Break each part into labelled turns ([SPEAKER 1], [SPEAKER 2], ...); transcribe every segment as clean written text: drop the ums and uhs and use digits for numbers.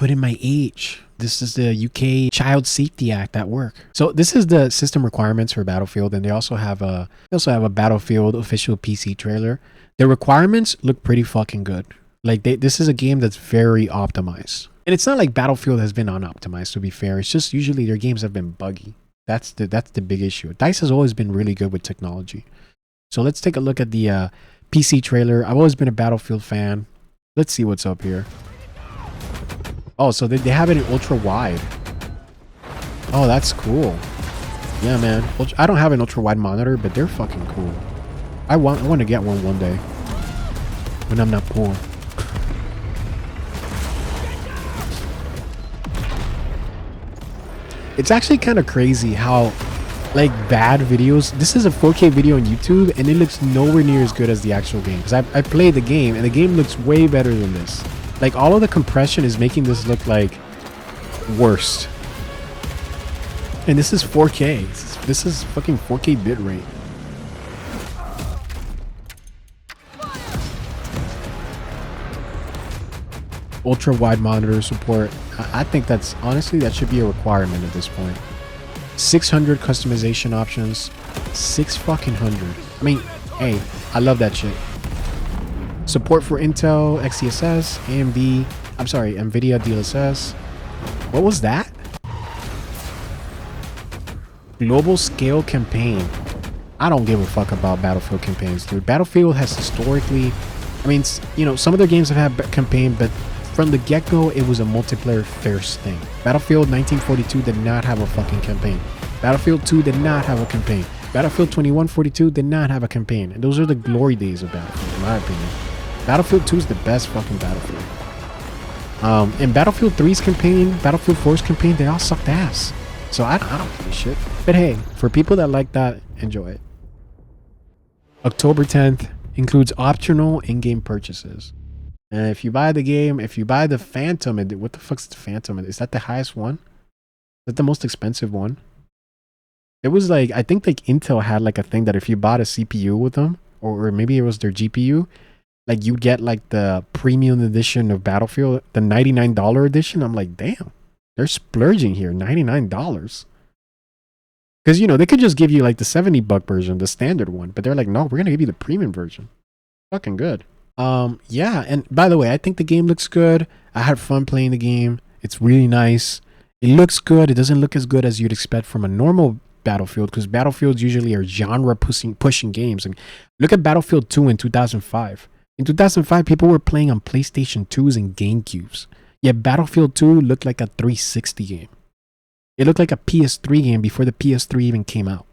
[SPEAKER 1] put in my age. This is the UK Child Safety Act at work. So this is the system requirements for Battlefield, and they also have a Battlefield official PC trailer. The requirements look pretty fucking good. Like this is a game that's very optimized. And it's not like Battlefield has been unoptimized, to be fair. It's just usually their games have been buggy. That's the big issue. DICE has always been really good with technology. So let's take a look at the PC trailer. I've always been a Battlefield fan. Let's see what's up here. Oh, so they have it in ultra wide. Oh, that's cool. Yeah, man. I don't have an ultra wide monitor, but they're fucking cool. I want to get one day when I'm not poor. It's actually kind of crazy how like bad videos. This is a 4K video on YouTube and it looks nowhere near as good as the actual game. Because I played the game and the game looks way better than this. Like all of the compression is making this look like worst. And this is 4K. This is fucking 4K bitrate. Ultra wide monitor support. I think that's honestly that should be a requirement at this point. 600 customization options. 600. I mean, hey, I love that shit. Support for Intel, XeSS, AMD. I'm sorry, NVIDIA DLSS. What was that? Global scale campaign. I don't give a fuck about Battlefield campaigns, dude. Battlefield has historically, I mean, you know, some of their games have had campaign, but from the get-go, it was a multiplayer first thing. Battlefield 1942 did not have a fucking campaign. Battlefield 2 did not have a campaign. Battlefield 2142 did not have a campaign. And those are the glory days of Battlefield, in my opinion. Battlefield 2 is the best fucking Battlefield. And Battlefield 3's campaign, Battlefield 4's campaign, they all sucked ass. So I don't give a shit. But hey, for people that like that, enjoy it. October 10th includes optional in-game purchases. And if you buy the game, if you buy the Phantom, what the fuck's the Phantom? Is that the highest one? Is that the most expensive one? It was like, I think like Intel had like a thing that if you bought a CPU with them, or maybe it was their GPU, like you get like the premium edition of Battlefield, the $99 edition. I'm like, damn, they're splurging here, $99. Because, you know, they could just give you like the $70 version, the standard one, but they're like, no, we're going to give you the premium version. Fucking good. Yeah, and by the way, I think the game looks good. I had fun playing the game. It's really nice. It looks good. It doesn't look as good as you'd expect from a normal Battlefield, because Battlefields usually are genre pushing games. And look at Battlefield 2 in 2005. In 2005, people were playing on PlayStation 2s and GameCubes. Yet Battlefield 2 looked like a 360 game. It looked like a PS3 game before the PS3 even came out.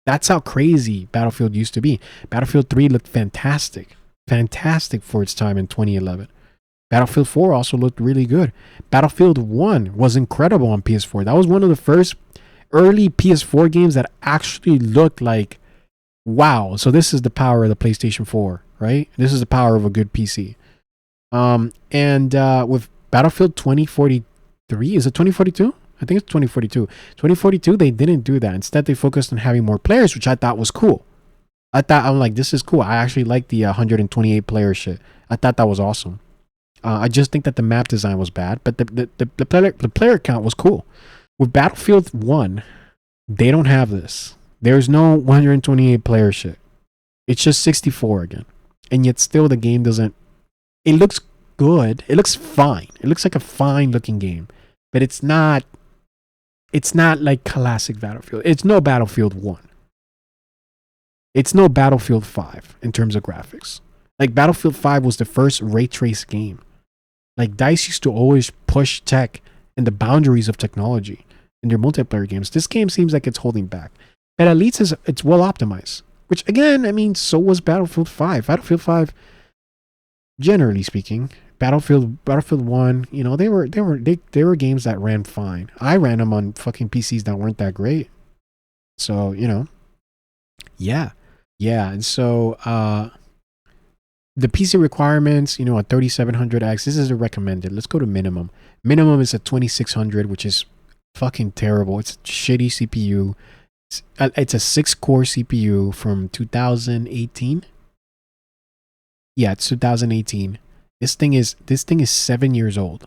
[SPEAKER 1] That's how crazy Battlefield used to be. Battlefield 3 looked fantastic. Fantastic for its time in 2011. Battlefield 4 also looked really good. Battlefield 1 was incredible on PS4. That was one of the first early PS4 games that actually looked like, wow, so this is the power of the PlayStation 4, right? This is the power of a good PC. With Battlefield 2043, is it 2042? I think it's 2042. 2042, they didn't do that. Instead, they focused on having more players, which I thought was cool. I'm like, this is cool. I actually like the 128 player shit. I thought that was awesome. I just think that the map design was bad, but the player count was cool. With Battlefield 1, they don't have this. There's no 128 player shit. It's just 64 again. And yet still the game doesn't... It looks good. It looks fine. It looks like a fine looking game. But it's not... It's not like classic Battlefield. It's no Battlefield 1. It's no Battlefield 5 in terms of graphics. Like Battlefield 5 was the first ray trace game. Like DICE used to always push tech and the boundaries of technology in their multiplayer games. This game seems like it's holding back. But at least it's well optimized. Which again, I mean, so was Battlefield 5. Battlefield 5, generally speaking, Battlefield 1, you know, they were games that ran fine. I ran them on fucking PCs that weren't that great. So, you know, yeah. And so the PC requirements, you know, at 3700X, this is a recommended. Let's go to minimum. Minimum is at 2600, which is fucking terrible. It's a shitty CPU. It's a 6-core CPU from 2018. Yeah, it's 2018. This thing is 7 years old.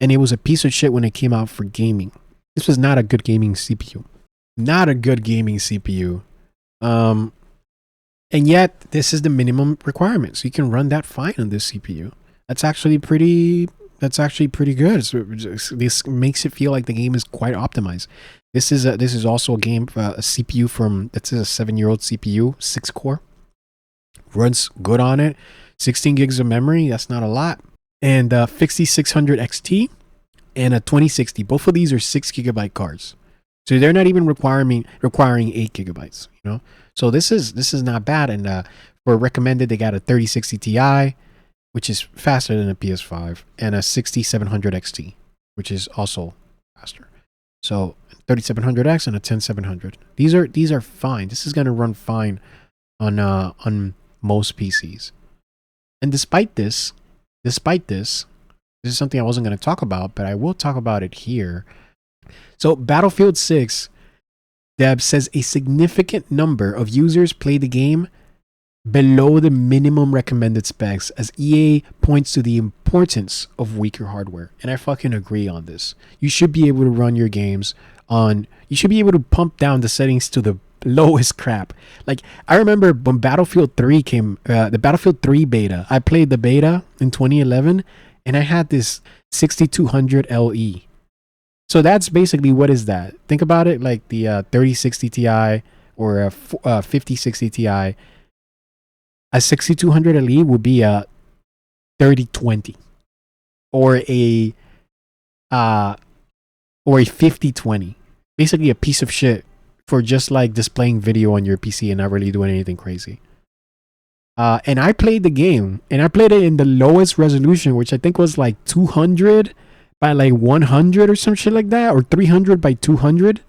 [SPEAKER 1] and it was a piece of shit when it came out for gaming. This was not a good gaming CPU. Not a good gaming CPU. And yet, this is the minimum requirement. So you can run that fine on this CPU. That's actually pretty good. This makes it feel like the game is quite optimized. This is also a CPU from, this is a 7-year-old CPU, 6-core. Runs good on it. 16 gigs of memory, that's not a lot. And 5600 XT and a 2060. Both of these are 6 gigabyte cards. So they're not even requiring 8 gigabytes, you know? So this is not bad. And for recommended, they got a 3060 Ti, which is faster than a PS5, and a 6700 XT, which is also faster. So 3700X and a 10700. These are fine. This is gonna run fine on most PCs. And despite this, this is something I wasn't gonna talk about, but I will talk about it here. So Battlefield 6, Deb says a significant number of users play the game below the minimum recommended specs, as EA points to the importance of weaker hardware. And I fucking agree on this. You should be able to run your games on, you should be able to pump down the settings to the lowest crap. Like, I remember when Battlefield 3 came, the Battlefield 3 beta, I played the beta in 2011, and I had this 6200 LE. So that's basically, what is that? Think about it like the 3060 Ti or a 5060 Ti. A 6200 LE would be a 3020 or a 5020. Basically a piece of shit for just like displaying video on your PC and not really doing anything crazy. And I played the game, and I played it in the lowest resolution, which I think was like 200 by like 100 or some shit like that, or 300 by 200.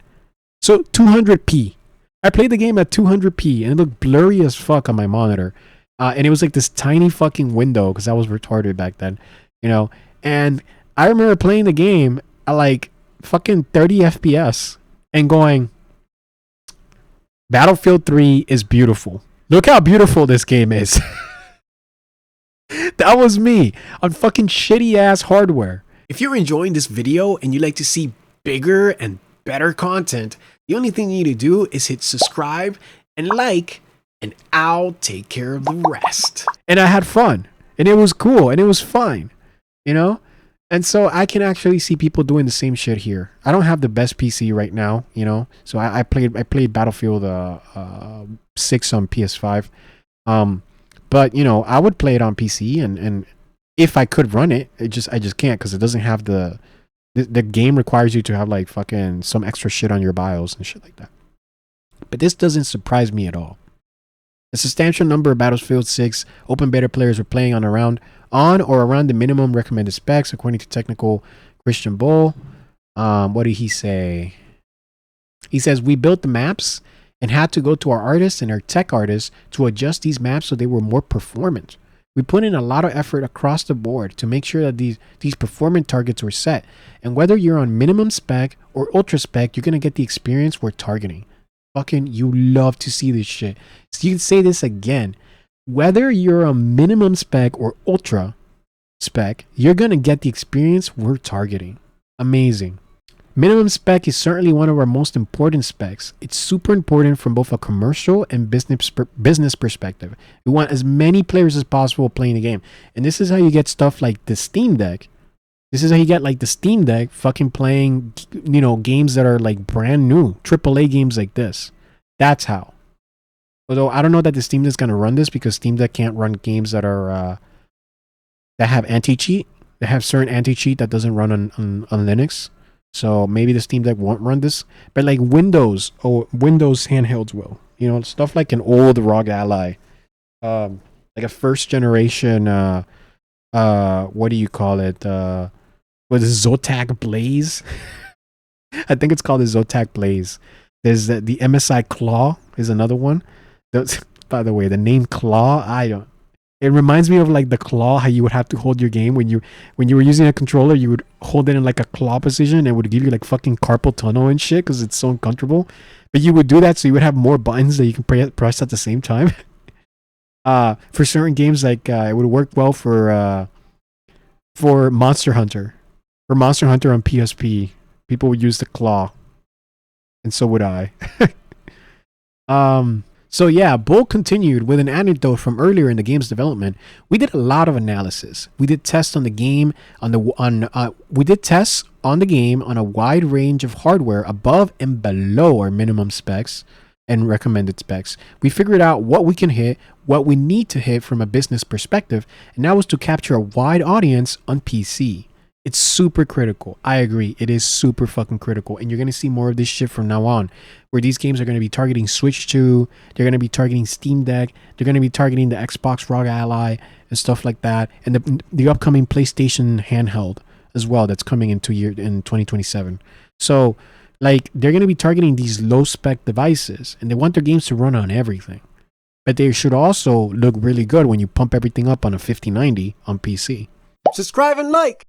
[SPEAKER 1] So 200p. I played the game at 200p, and it looked blurry as fuck on my monitor. And it was like this tiny fucking window, because I was retarded back then, you know. And I remember playing the game at like fucking 30 FPS and going, Battlefield 3 is beautiful. Look how beautiful this game is. That was me on fucking shitty ass hardware. If you're enjoying this video and you like to see bigger and better content, the only thing you need to do is hit subscribe and like, and I'll take care of the rest. And I had fun, and it was cool, and it was fine, you know? And so I can actually see people doing the same shit here. I don't have the best PC right now, you know? So I played Battlefield 6 on PS5. But, you know, I would play it on PC, and if I could run it, I just can't, because it doesn't have the game requires you to have like fucking some extra shit on your BIOS and shit like that. But this doesn't surprise me at all. A substantial number of Battlefield 6 open beta players were playing on or around the minimum recommended specs, according to technical Christian Bull. What did he say? He says, we built the maps and had to go to our artists and our tech artists to adjust these maps so they were more performant. We put in a lot of effort across the board to make sure that these performance targets were set. And whether you're on minimum spec or ultra spec, you're going to get the experience we're targeting. Fucking, you love to see this shit. So you can say this again. Whether you're on minimum spec or ultra spec, you're going to get the experience we're targeting. Amazing. Minimum spec is certainly one of our most important specs. It's super important from both a commercial and business perspective. We want as many players as possible playing the game. And this is how you get stuff like the Steam Deck. This is how you get like the Steam Deck fucking playing, you know, games that are like brand new, AAA games like this. That's how. Although I don't know that the Steam Deck is going to run this, because Steam Deck can't run games that are that have anti-cheat. They have certain anti-cheat that doesn't run on Linux. So maybe the Steam Deck won't run this. But like Windows handhelds will. You know, stuff like an old ROG Ally. Like a first generation what do you call it? What is Zotac Blaze? I think it's called the Zotac Blaze. There's the MSI Claw is another one. By the way, the name Claw, it reminds me of like the claw, how you would have to hold your game when you were using a controller. You would hold it in like a claw position, and it would give you like fucking carpal tunnel and shit, because it's so uncomfortable. But you would do that so you would have more buttons that you can press at the same time. For certain games, like it would work well for Monster Hunter. For Monster Hunter on PSP, people would use the claw, and so would I. So yeah, Bull continued with an anecdote from earlier in the game's development. We did a lot of analysis. We did tests on the game we did tests on the game on a wide range of hardware above and below our minimum specs and recommended specs. We figured out what we can hit, what we need to hit from a business perspective, and that was to capture a wide audience on PC. It's super critical. I agree. It is super fucking critical. And you're going to see more of this shit from now on, where these games are going to be targeting Switch 2. They're going to be targeting Steam Deck. They're going to be targeting the Xbox ROG Ally and stuff like that. And the upcoming PlayStation handheld as well that's coming in 2027. So, like, they're going to be targeting these low-spec devices. And they want their games to run on everything. But they should also look really good when you pump everything up on a 5090 on PC.
[SPEAKER 2] Subscribe and like!